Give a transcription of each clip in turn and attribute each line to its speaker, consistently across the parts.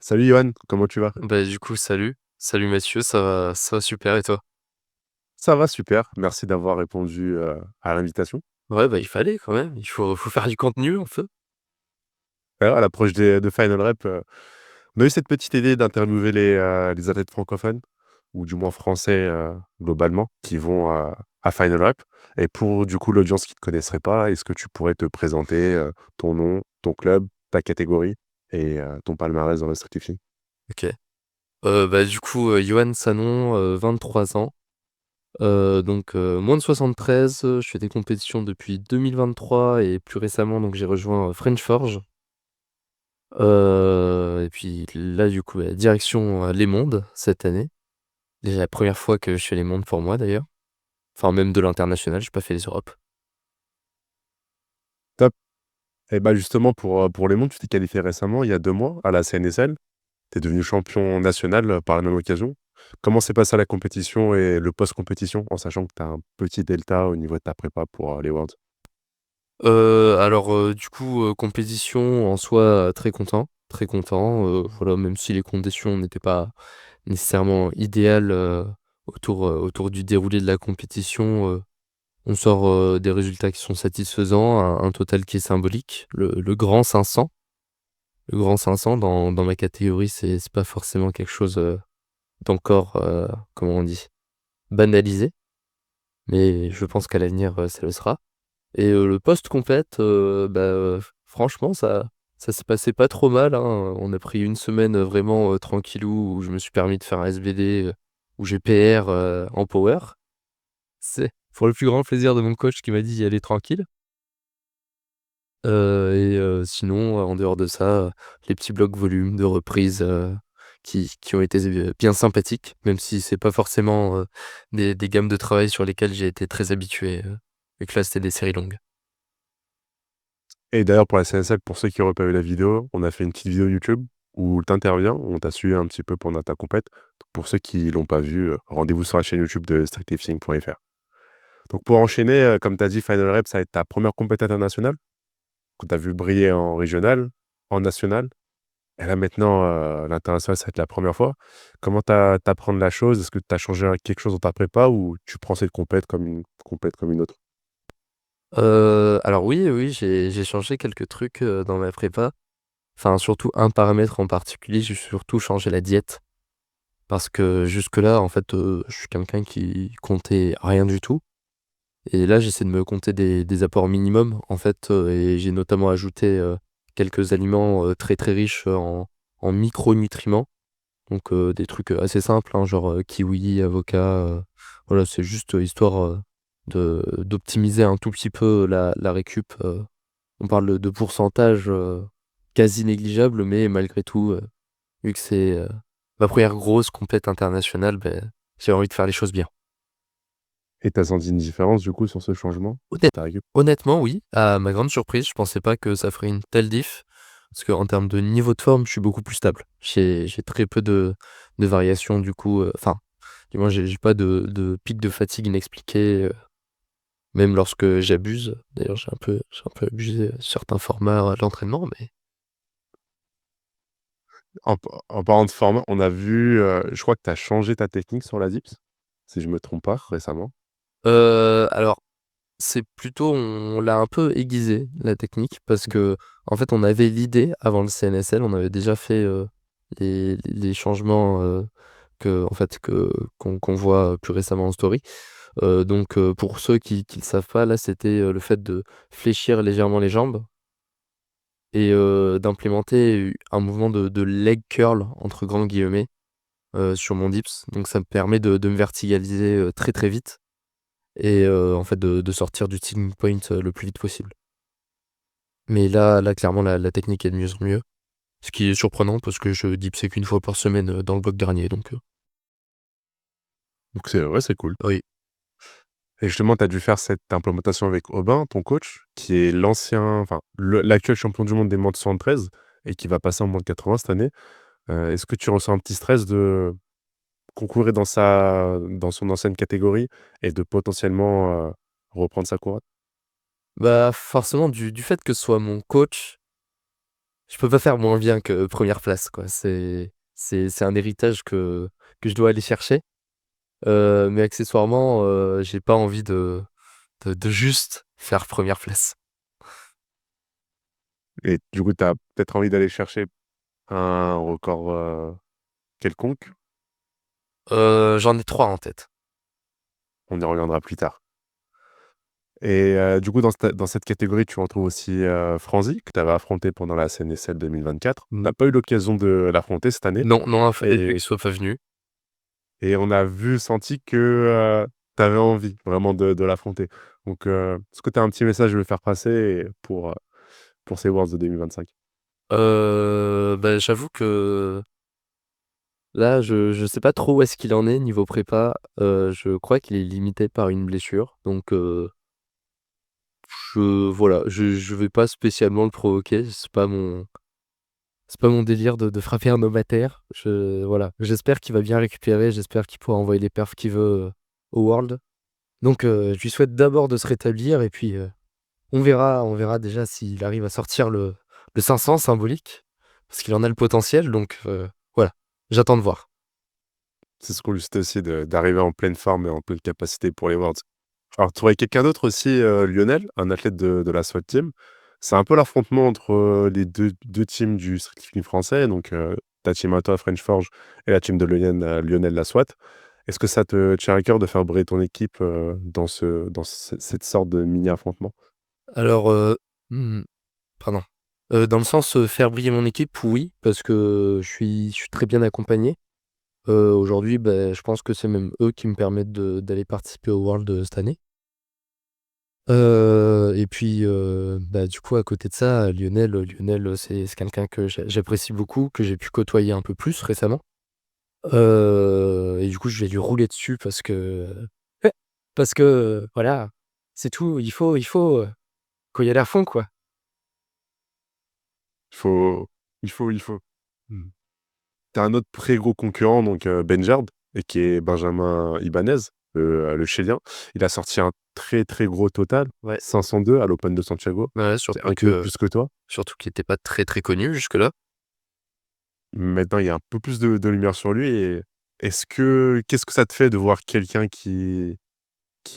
Speaker 1: Salut Johan, comment tu vas?
Speaker 2: Bah, du coup, salut. Salut Mathieu, ça va super et toi?
Speaker 1: Ça va super, merci d'avoir répondu, à l'invitation.
Speaker 2: Ouais, bah, il fallait quand même, il faut faire du contenu, on fait.
Speaker 1: D'ailleurs à l'approche de Final Rep, on a eu cette petite idée d'interviewer les athlètes francophones ou du moins français, globalement, qui vont, à Final Rep et pour du coup l'audience qui ne te connaisserait pas, est-ce que tu pourrais te présenter, ton nom, ton club, ta catégorie et ton palmarès dans le street.
Speaker 2: OK. Bah, du coup, Yoann Sanon, 23 ans, donc moins de 73, je fais des compétitions depuis 2023 et plus récemment, donc j'ai rejoint, French Forge. Et puis là, du coup, direction, les mondes cette année. Déjà la première fois que je fais les mondes pour moi d'ailleurs. Enfin même de l'international, j'ai pas fait les Europes.
Speaker 1: Top. Et bah, justement pour les mondes, tu t'es qualifié récemment, il y a 2 mois, à la CNSL. Tu es devenu champion national, par la même occasion. Comment s'est passée la compétition et le post-compétition, en sachant que tu as un petit delta au niveau de ta prépa pour, les Worlds?
Speaker 2: Alors, du coup, compétition en soi, très content, voilà, même si les conditions n'étaient pas nécessairement idéales, autour du déroulé de la compétition, on sort, des résultats qui sont satisfaisants, un total qui est symbolique. Le grand 500. Le grand 500 dans ma catégorie, c'est pas forcément quelque chose, d'encore, comment on dit? Banalisé, mais je pense qu'à l'avenir, ça le sera. Et le post-compète, bah, franchement ça s'est passé pas trop mal, hein. On a pris une semaine, vraiment, tranquillou où je me suis permis de faire un SBD, où j'ai PR, en power. C'est pour le plus grand plaisir de mon coach qui m'a dit: «Y aller tranquille». Sinon, en dehors de ça, les petits blocs volumes de reprise, qui ont été bien sympathiques, même si c'est pas forcément, des gammes de travail sur lesquelles j'ai été très habitué, vu que là c'était des séries longues.
Speaker 1: Et d'ailleurs pour la CNSL, pour ceux qui n'auraient pas vu la vidéo, on a fait une petite vidéo YouTube où tu interviens, on t'a suivi un petit peu pendant ta compète. Pour ceux qui l'ont pas vu, rendez-vous sur la chaîne YouTube de strictlifting.fr. Donc pour enchaîner, comme tu as dit, Final Rep, ça va être ta première compète internationale, que tu as vu briller en régional, en national. Et là maintenant, l'international, ça va être la première fois. Comment tu la chose? Est-ce que tu as changé quelque chose dans ta prépa ou tu prends cette compète comme une compète comme une autre?
Speaker 2: Alors oui, oui, j'ai changé quelques trucs, dans ma prépa. Enfin, surtout un paramètre en particulier, j'ai surtout changé la diète. Parce que jusque-là, en fait, je suis quelqu'un qui comptait rien du tout. Et là, j'essaie de me compter des apports minimums, en fait, et j'ai notamment ajouté, quelques aliments, très, très riches, en micronutriments. Donc, des trucs, assez simples, hein, genre, kiwi, avocat, voilà, c'est juste, histoire, d'optimiser un tout petit peu la récup. On parle de pourcentage, quasi négligeable, mais malgré tout, vu que c'est, ma première grosse compète internationale, beh, j'ai envie de faire les choses bien.
Speaker 1: Et tu as senti une différence du coup sur ce changement?
Speaker 2: Honnête
Speaker 1: Ta récup?
Speaker 2: Honnêtement, oui, à ma grande surprise, je pensais pas que ça ferait une telle diff, parce qu'en termes de niveau de forme, je suis beaucoup plus stable. J'ai très peu de variations du coup, enfin, du moins j'ai pas de pic de fatigue inexpliqué, même lorsque j'abuse. D'ailleurs, j'ai un peu abusé certains formats à l'entraînement, mais
Speaker 1: En parlant de format, on a vu, je crois que tu as changé ta technique sur la dips, si je me trompe pas, récemment.
Speaker 2: alors c'est plutôt on l'a un peu aiguisé la technique parce que en fait, on avait l'idée avant le CNSL, on avait déjà fait, les changements, que en fait que qu'on voit plus récemment en story. Donc pour ceux qui le savent pas, là, c'était, le fait de fléchir légèrement les jambes et d'implémenter un mouvement de «leg curl» entre grands guillemets, sur mon dips. Donc ça me permet de me verticaliser, très, très vite et en fait de sortir du tipping point, le plus vite possible. Mais là clairement la technique est de mieux en mieux, ce qui est surprenant parce que je dipsais qu'une fois par semaine, dans le bloc dernier donc
Speaker 1: Donc c'est ouais, c'est cool.
Speaker 2: oui.
Speaker 1: Et justement, tu as dû faire cette implémentation avec Aubin, ton coach, qui est l'actuel champion du monde des moins de 73 et qui va passer en moins de 80 cette année. Est-ce que tu ressens un petit stress de concourir dans son ancienne catégorie et de potentiellement, reprendre sa couronne?
Speaker 2: Bah, forcément du fait que ce soit mon coach, je peux pas faire moins bien que première place, quoi. C'est un héritage que je dois aller chercher, mais accessoirement, j'ai pas envie de juste faire première place.
Speaker 1: Et du coup, tu as peut-être envie d'aller chercher un record, quelconque?
Speaker 2: J'en ai 3 en tête.
Speaker 1: On y reviendra plus tard. Et du coup, dans cette catégorie, tu retrouves aussi, Franzy, que tu avais affronté pendant la CNSL 2024. Tu
Speaker 2: Mmh.
Speaker 1: as pas eu l'occasion de l'affronter cette année
Speaker 2: Non, non,
Speaker 1: et
Speaker 2: il soit pas venu.
Speaker 1: on a senti que, tu avais envie vraiment de l'affronter. Donc est-ce que tu as un petit message à lui faire passer pour ces Worlds de 2025?
Speaker 2: Bah, j'avoue que là, je sais pas trop où est-ce qu'il en est niveau prépa. Je crois qu'il est limité par une blessure, donc voilà, je vais pas spécialement le provoquer. C'est pas mon délire de frapper un homme à terre. Voilà, j'espère qu'il va bien récupérer, j'espère qu'il pourra envoyer les perfs qu'il veut, au World. Donc je lui souhaite d'abord de se rétablir et puis, on verra déjà s'il arrive à sortir le 500 symbolique, parce qu'il en a le potentiel donc voilà, j'attends de voir.
Speaker 1: C'est ce qu'on lui souhaite aussi d'arriver en pleine forme et en pleine capacité pour les Worlds. Alors, tu aurais quelqu'un d'autre aussi, Lionel, un athlète de la SWAT Team. C'est un peu l'affrontement entre, les deux teams du street lifting français, donc ta team à toi, French Forge, et la team de Lionel la SWAT. Est-ce que ça te tient à cœur de faire briller ton équipe, dans cette sorte de mini affrontement?
Speaker 2: Alors, mmh, pardon, dans le sens, faire briller mon équipe, oui, parce que je suis très bien accompagné. Aujourd'hui, bah, je pense que c'est même eux qui me permettent d'aller participer au World, cette année. Et puis, bah, du coup, à côté de ça, Lionel, c'est quelqu'un que j'apprécie beaucoup, que j'ai pu côtoyer un peu plus récemment. Et du coup, je vais lui rouler dessus ouais, parce que, voilà, c'est tout. Faut y aller à fond, quoi.
Speaker 1: Il faut il faut. Mmh. Tu as un autre très gros concurrent, donc Benjard, et qui est Benjamin Ibanez, le Chilien. Il a sorti un très, très gros total,
Speaker 2: Ouais,
Speaker 1: 502 à l'Open de Santiago.
Speaker 2: ouais,
Speaker 1: C'est un kilo de plus que toi.
Speaker 2: surtout qu'il était pas très, très connu jusque-là.
Speaker 1: Maintenant, il y a un peu plus de lumière sur lui et qu'est-ce que ça te fait de voir quelqu'un qui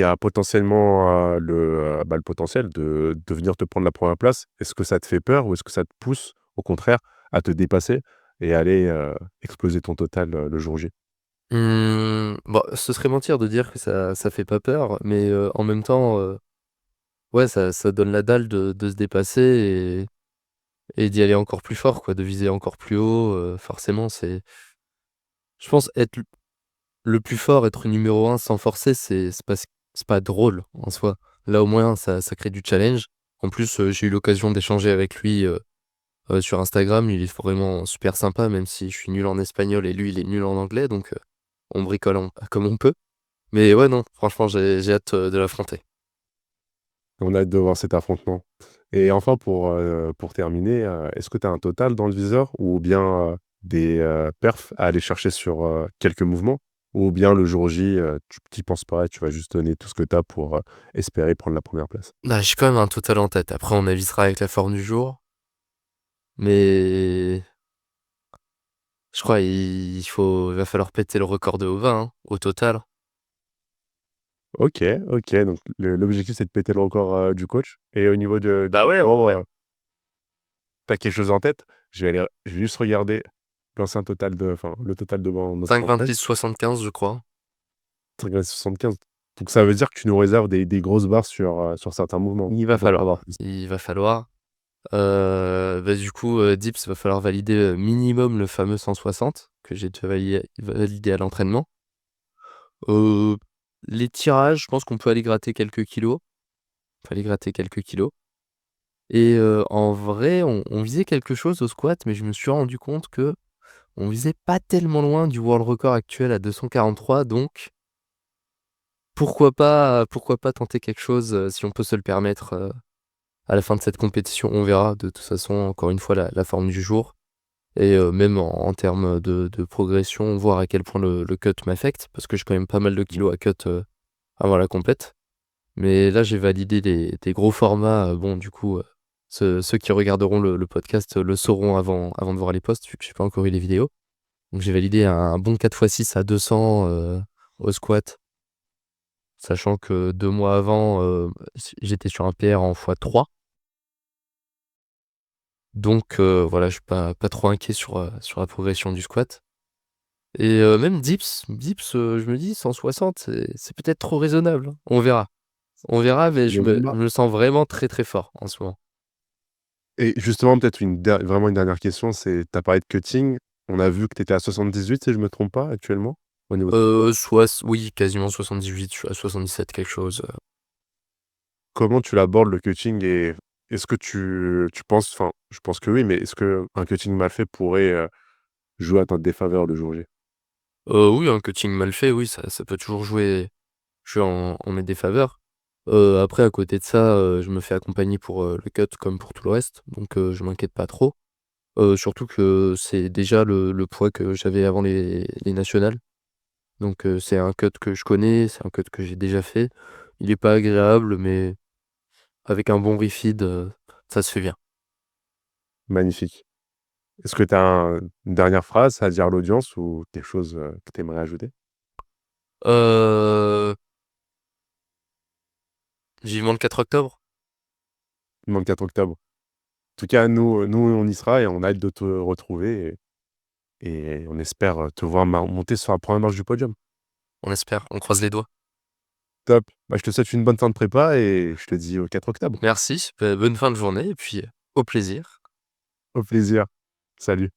Speaker 1: a potentiellement, le potentiel de venir te prendre la première place? Est-ce que ça te fait peur ou est-ce que ça te pousse, au contraire, à te dépasser et aller, exploser ton total, le jour J?
Speaker 2: Bah, ce serait mentir de dire que ça fait pas peur, mais en même temps, ouais, ça donne la dalle de se dépasser et d'y aller encore plus fort, quoi, de viser encore plus haut, forcément, je pense être le plus fort, être numéro un sans forcer, c'est pas drôle en soi. Là, au moins, ça crée du challenge. En plus, j'ai eu l'occasion d'échanger avec lui, sur Instagram. Il est vraiment super sympa, même si je suis nul en espagnol et lui, il est nul en anglais, donc on bricole comme on peut. Mais ouais, non, franchement, j'ai hâte, de l'affronter.
Speaker 1: On a hâte de voir cet affrontement et enfin pour terminer, est-ce que tu as un total dans le viseur ou bien, des, perfs à aller chercher sur, quelques mouvements? Ou bien le jour J, tu y penses pas et tu vas juste donner tout ce que tu as pour, espérer prendre la première place?
Speaker 2: Bah, j'ai quand même un total en tête. Après, on avisera avec la forme du jour, mais je crois il va falloir péter le record de Haut-Vin, hein, au total.
Speaker 1: OK, OK, donc l'objectif, c'est de péter le record, du coach et au niveau
Speaker 2: Bah,
Speaker 1: du
Speaker 2: ouais, en
Speaker 1: jour,
Speaker 2: vrai.
Speaker 1: tu as quelque chose en tête? Je vais juste regarder l'ancien total le total devant notre française.
Speaker 2: 5,26,75, je crois.
Speaker 1: 5,75. Donc ça veut dire que tu nous réserves des grosses barres sur certains mouvements.
Speaker 2: Il va
Speaker 1: On peut pas
Speaker 2: falloir.
Speaker 1: avoir plus.
Speaker 2: Il va falloir. Bah, du coup, Dips, va falloir valider, minimum le fameux 160 que j'ai déjà validé à l'entraînement. Heu, les tirages, je pense qu'on peut aller gratter quelques kilos. On peut aller gratter quelques kilos et en vrai, on visait quelque chose au squat, mais je me suis rendu compte qu'on visait pas tellement loin du world record actuel à 243, donc pourquoi pas tenter quelque chose, si on peut se le permettre, à la fin de cette compétition. On verra de toute façon, encore une fois, la forme du jour et même en termes de progression, voir à quel point le cut m'affecte parce que j'ai quand même pas mal de kilos à cut, avant la compète. Mais là, j'ai validé des gros formats, bon du coup, Ceux qui regarderont le podcast, le sauront avant de voir les posts, vu que j'ai pas encore eu les vidéos. Donc j'ai validé un bon 4x6 à 200, au squat, sachant que 2 mois avant, j'étais sur un PR en x3. Donc voilà, je suis pas trop inquiet sur la progression du squat et même dips, je me dis 160 c'est peut-être trop raisonnable, hein. On verra, mais je
Speaker 1: Le
Speaker 2: me
Speaker 1: ma
Speaker 2: je me sens vraiment très, très fort en ce moment.
Speaker 1: Et justement, peut-être vraiment une dernière question, c'est tu as parlé de cutting. On a vu que tu étais à 78 si je me trompe pas actuellement? Au niveau de ton poids?
Speaker 2: Oui, quasiment 78, je suis à 77 quelque chose.
Speaker 1: Comment tu l'abordes le cutting et est-ce que tu penses enfin, je pense que oui, mais est-ce qu'un cutting mal fait pourrait, jouer à ta défaveur le jour J?
Speaker 2: Oui, un cutting mal fait, oui, ça peut toujours jouer en mes défaveurs. Après à côté de ça, je me fais accompagner pour, le cut comme pour tout le reste, donc je m'inquiète pas trop. Surtout que c'est déjà le poids que j'avais avant les nationales. Donc c'est un cut que je connais, c'est un cut que j'ai déjà fait. Il est pas agréable, mais avec un bon refeed, ça se fait bien.
Speaker 1: Magnifique. Est-ce que tu as une dernière phrase à dire à l'audience ou quelque chose, que tu aimerais ajouter?
Speaker 2: Heu, Vivement le 4 octobre.
Speaker 1: Le 4 octobre. En tout cas, nous, on y sera et on a hâte de te retrouver et on espère, te voir monter sur la première marche du podium.
Speaker 2: On espère, on croise les doigts.
Speaker 1: Top. Bah, je te souhaite une bonne fin de prépa et je te dis au 4 octobre.
Speaker 2: Merci, bonne fin de journée et puis, au plaisir.
Speaker 1: Au plaisir. Salut.